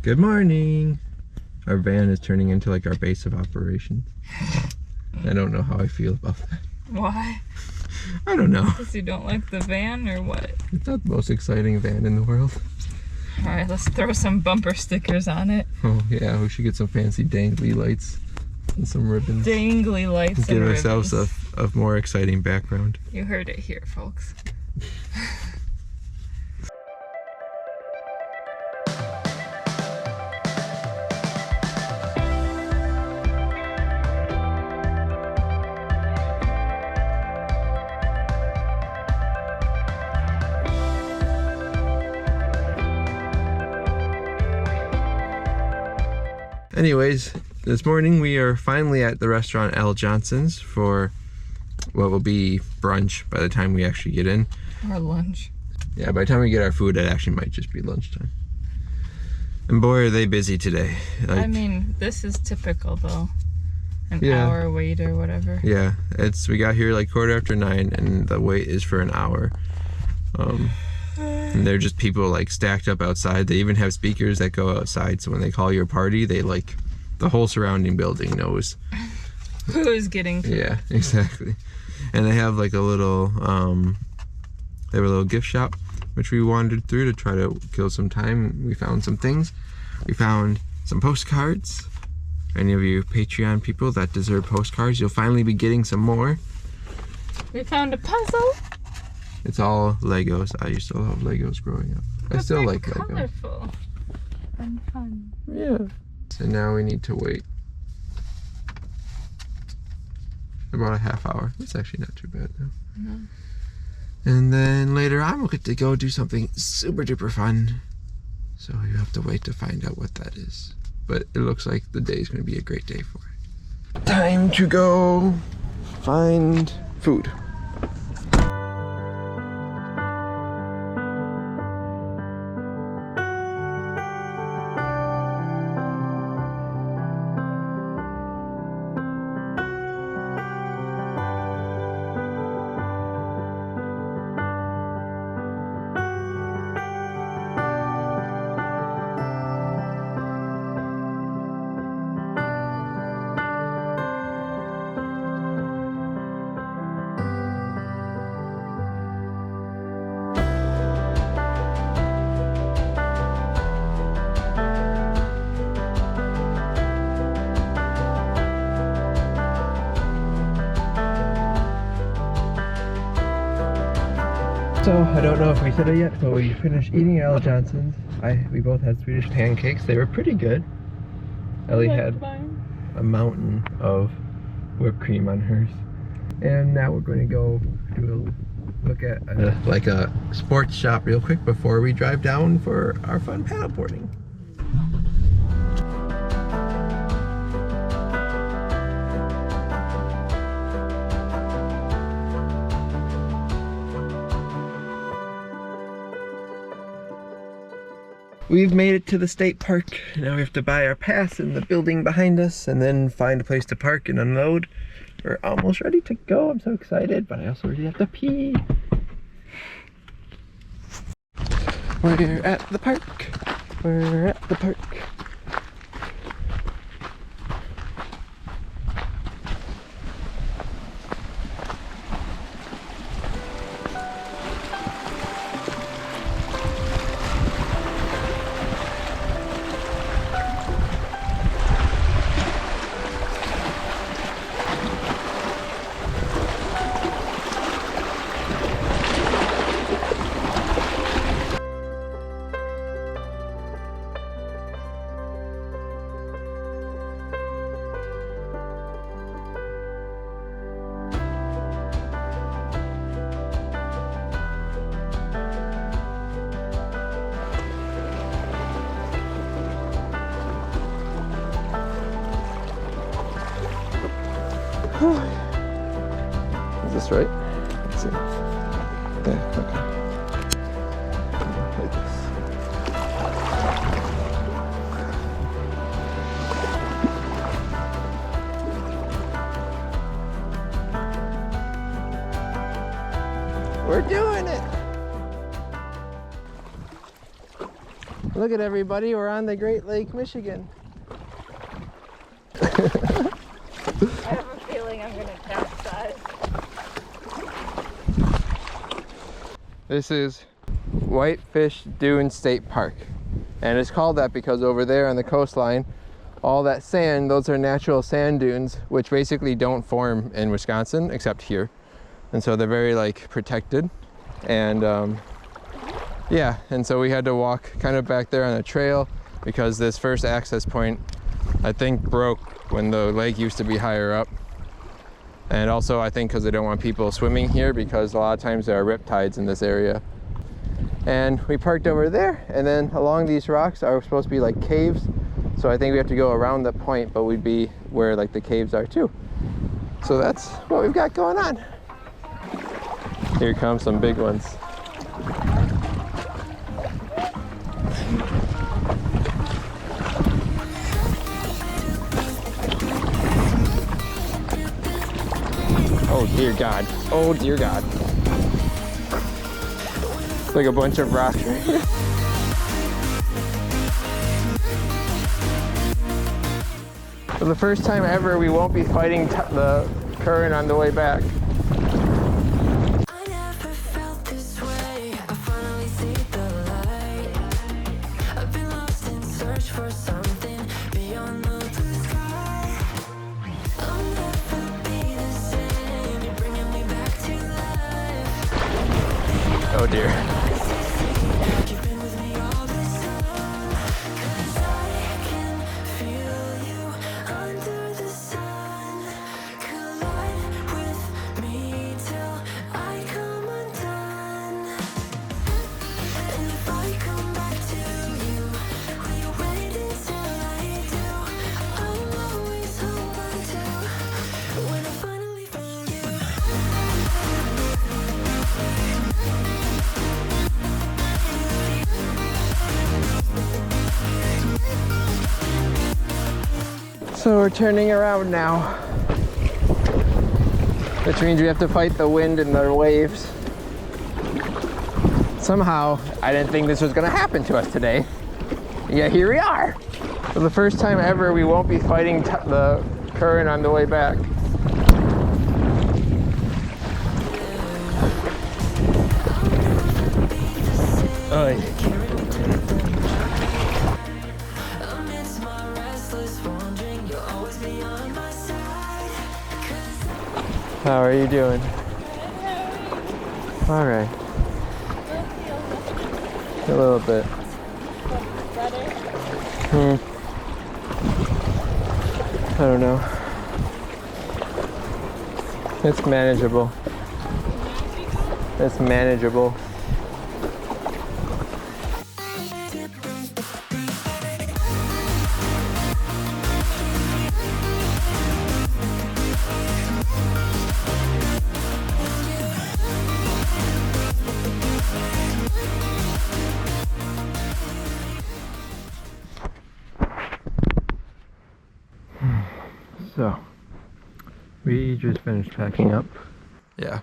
Good morning. Our van is turning into like our base of operations. I don't know how I feel about that. Why? I don't know. Because you don't like the van or what? It's not the most exciting van in the world. Alright, let's throw some bumper stickers on it. Oh yeah, we should get some fancy dangly lights and some ribbons. Dangly lights and Give ribbons. ourselves a more exciting background. You heard it here, folks. Anyways, this morning we are finally at the restaurant L. Johnson's for what will be brunch by the time we actually get in. Or lunch. Yeah, by the time we get our food, it actually might just be lunchtime. And boy, are they busy today. Like, I mean, this is typical though. An Yeah. hour wait or whatever. yeah, we got here like 9:15 and the wait is for an hour. And they're just people like stacked up outside. They even have speakers that go outside, so when they call your party, they like, the whole surrounding building knows. Who's getting food? Yeah, exactly. And they have like a little, they have a little gift shop, which we wandered through to try to kill some time. We found some things. We found some postcards. Any of you Patreon people that deserve postcards, you'll finally be getting some more. We found a puzzle. It's all Legos. I used to love Legos growing up. I But still they're like Legos. colorful and fun. Yeah. So now we need to wait about a half hour. It's actually not too bad though. No. And then later on we'll get to go do something super duper fun. So you have to wait to find out what that is. But it looks like the day is going to be a great day for it. Time to go find food. So, I don't know if we said it yet, but we finished eating at L. Johnson's. We both had Swedish pancakes. They were pretty good. Ellie had a mountain of whipped cream on hers. And now we're going to go do a look at a sports shop real quick before we drive down for our fun paddleboarding. We've made it to the state park. Now we have to buy our pass in the building behind us and then find a place to park and unload. We're almost ready to go. I'm so excited, but I also really have to pee. We're at the park. We're at the park. Is this right? Let's see. Yeah, okay. Like this. We're doing it! Look at everybody, we're on the Great Lake, Michigan. I have a feeling I'm gonna capsize. This is Whitefish Dune State Park. And it's called that because over there on the coastline, all that sand, those are natural sand dunes, which basically don't form in Wisconsin, except here. And so they're very like protected. And yeah, and so we had to walk kind of back there on a trail because this first access point, I think, broke when the lake used to be higher up. And also I think because they don't want people swimming here because a lot of times there are riptides in this area. And we parked over there, and then along these rocks are supposed to be like caves. So I think we have to go around the point, but we'd be where like the caves are too. So that's what we've got going on. Here come some big ones. Oh dear God. Oh dear God. It's like a bunch of rocks right here. For the first time ever, we won't be fighting the current on the way back. Oh dear. So we're turning around now, which means we have to fight the wind and the waves. Somehow, I didn't think this was gonna happen to us today. Yet here we are. For the first time ever, we won't be fighting the current on the way back. Oy. How are you doing? All right. A little bit. I don't know. It's manageable. It's manageable. So, we just finished packing up. Yeah,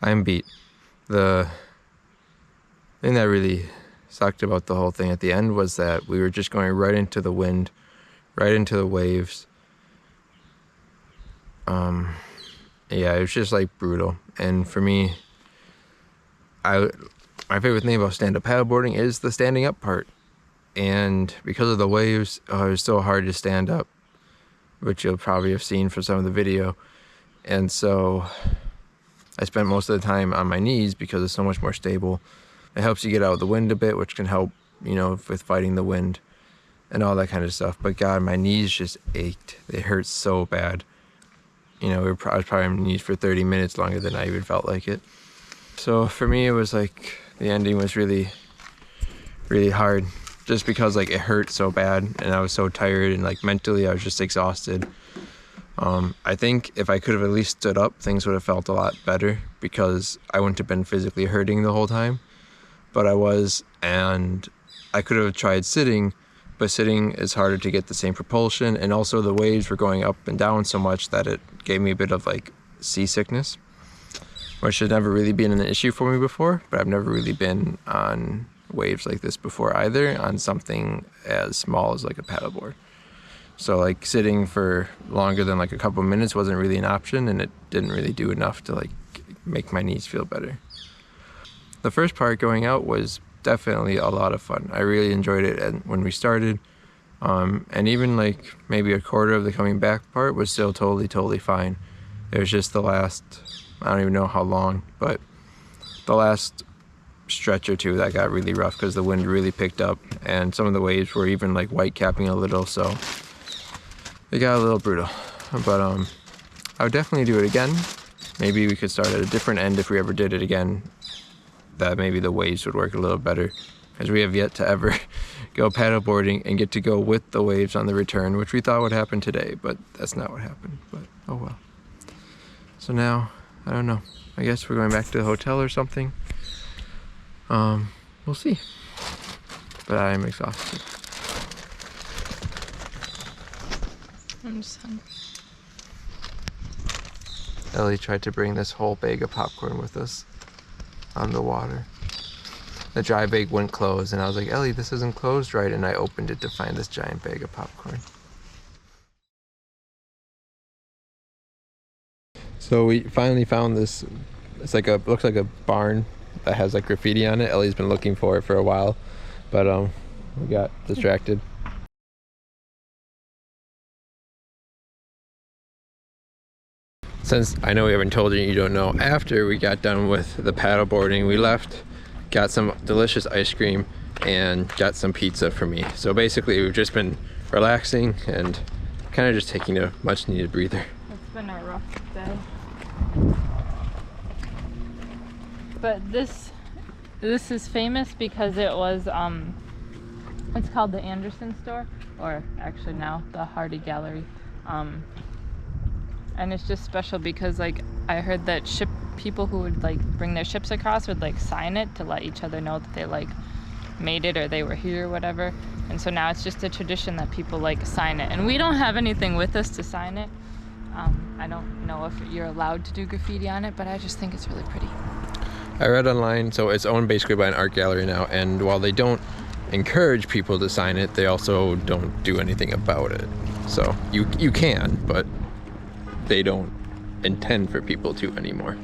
I'm beat. The thing that really sucked about the whole thing at the end was that we were just going right into the wind, right into the waves. Yeah, it was just like brutal. And for me, my favorite thing about stand-up paddleboarding is the standing up part. And because of the waves, it was so hard to stand up, which you'll probably have seen from some of the video. And so I spent most of the time on my knees because it's so much more stable. It helps you get out of the wind a bit, which can help, you know, with fighting the wind and all that kind of stuff. But God, my knees just ached. They hurt so bad. You know, I was probably on my knees for 30 minutes longer than I even felt like it. So for me, it was like the ending was really, really hard. Just because like it hurt so bad and I was so tired and like mentally I was just exhausted. I think if I could have at least stood up, things would have felt a lot better because I wouldn't have been physically hurting the whole time. But I was, and I could have tried sitting, but sitting is harder to get the same propulsion, and also the waves were going up and down so much that it gave me a bit of like seasickness, which had never really been an issue for me before, but I've never really been on waves like this before either on something as small as like a paddleboard. So like sitting for longer than like a couple minutes wasn't really an option, and it didn't really do enough to like make my knees feel better. The first part going out was definitely a lot of fun. I really enjoyed it when we started. And even like maybe a quarter of the coming back part was still totally fine. It was just the last, I don't even know how long, but the last stretch or two that got really rough because the wind really picked up and some of the waves were even like white capping a little, so it got a little brutal. But I would definitely do it again. Maybe we could start at a different end if we ever did it again, that maybe the waves would work a little better, because we have yet to ever go paddleboarding and get to go with the waves on the return, which we thought would happen today, but that's not what happened. But oh well. So now, I don't know, I guess we're going back to the hotel or something. We'll see. But I am exhausted. I'm just hungry. Ellie tried to bring this whole bag of popcorn with us on the water. The dry bag wouldn't close, and I was like, Ellie, this isn't closed right, and I opened it to find this giant bag of popcorn. So we finally found this, it's like a, looks like a barn that has like graffiti on it. Ellie's been looking for it for a while, but we got distracted. Since I know we haven't told you, you don't know, after we got done with the paddleboarding, we left, got some delicious ice cream, and got some pizza for me. So basically we've just been relaxing and kind of just taking a much needed breather. It's been a rough day. But this is famous because it was it's called the Anderson store, or actually now the Hardy Gallery. And it's just special because like I heard that people who would like bring their ships across would like sign it to let each other know that they like made it or they were here or whatever. And so now it's just a tradition that people like sign it, and we don't have anything with us to sign it. I don't know if you're allowed to do graffiti on it, but I just think it's really pretty. I read online, so it's owned basically by an art gallery now, and while they don't encourage people to sign it, they also don't do anything about it. So you can, but they don't intend for people to anymore.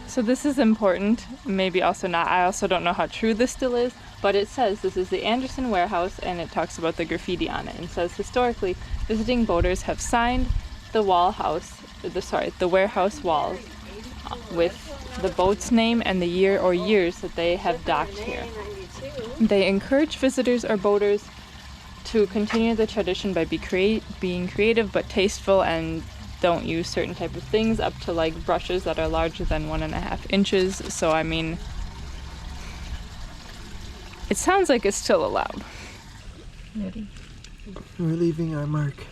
So this is important, maybe also not. I also don't know how true this still is, but it says this is the Anderson warehouse, and it talks about the graffiti on it, and says historically visiting boaters have signed the the warehouse walls with the boat's name and the year or years that they have docked here. They encourage visitors or boaters to continue the tradition by being creative but tasteful, and don't use certain type of things up to like brushes that are larger than 1.5 inches. So I mean, it sounds like it's still allowed. Ready? We're leaving our mark.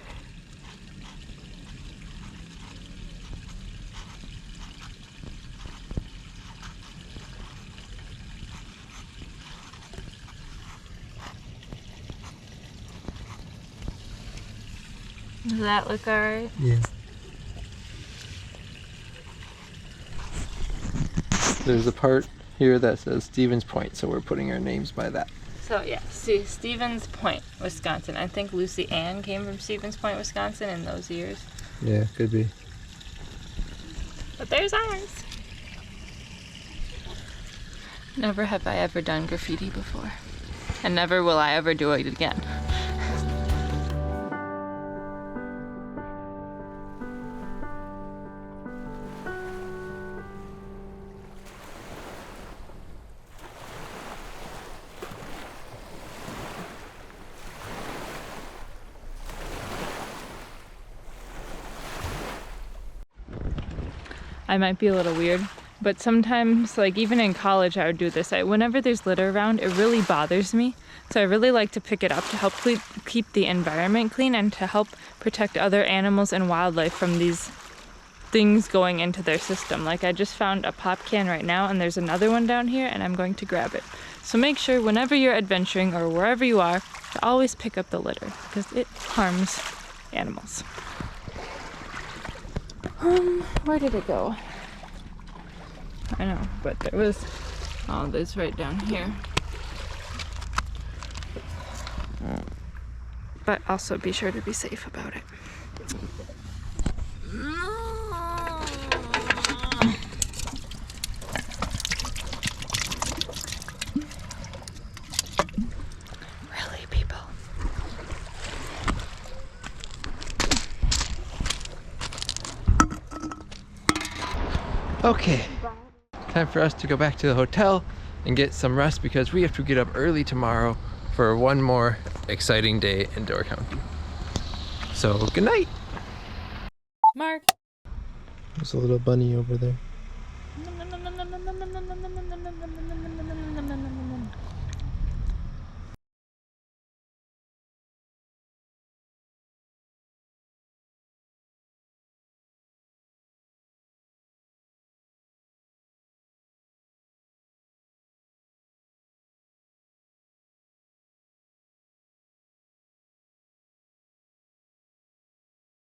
Does that look alright? Yeah. There's a part here that says Stevens Point, so we're putting our names by that. So yeah, see, Stevens Point, Wisconsin. I think Lucy Ann came from Stevens Point, Wisconsin in those years. Yeah, could be. But there's ours. Never have I ever done graffiti before. And never will I ever do it again. I might be a little weird, but sometimes, like even in college, I would do this. Whenever there's litter around, it really bothers me. So I really like to pick it up to help keep the environment clean and to help protect other animals and wildlife from these things going into their system. Like I just found a pop can right now, and there's another one down here, and I'm going to grab it. So make sure whenever you're adventuring or wherever you are to always pick up the litter, because it harms animals. Where did it go? I know, but there was, oh, there's right down here. But also be sure to be safe about it. Really, people? Okay, time for us to go back to the hotel and get some rest because we have to get up early tomorrow for one more exciting day in Door County. So, good night! Mark! There's a little bunny over there.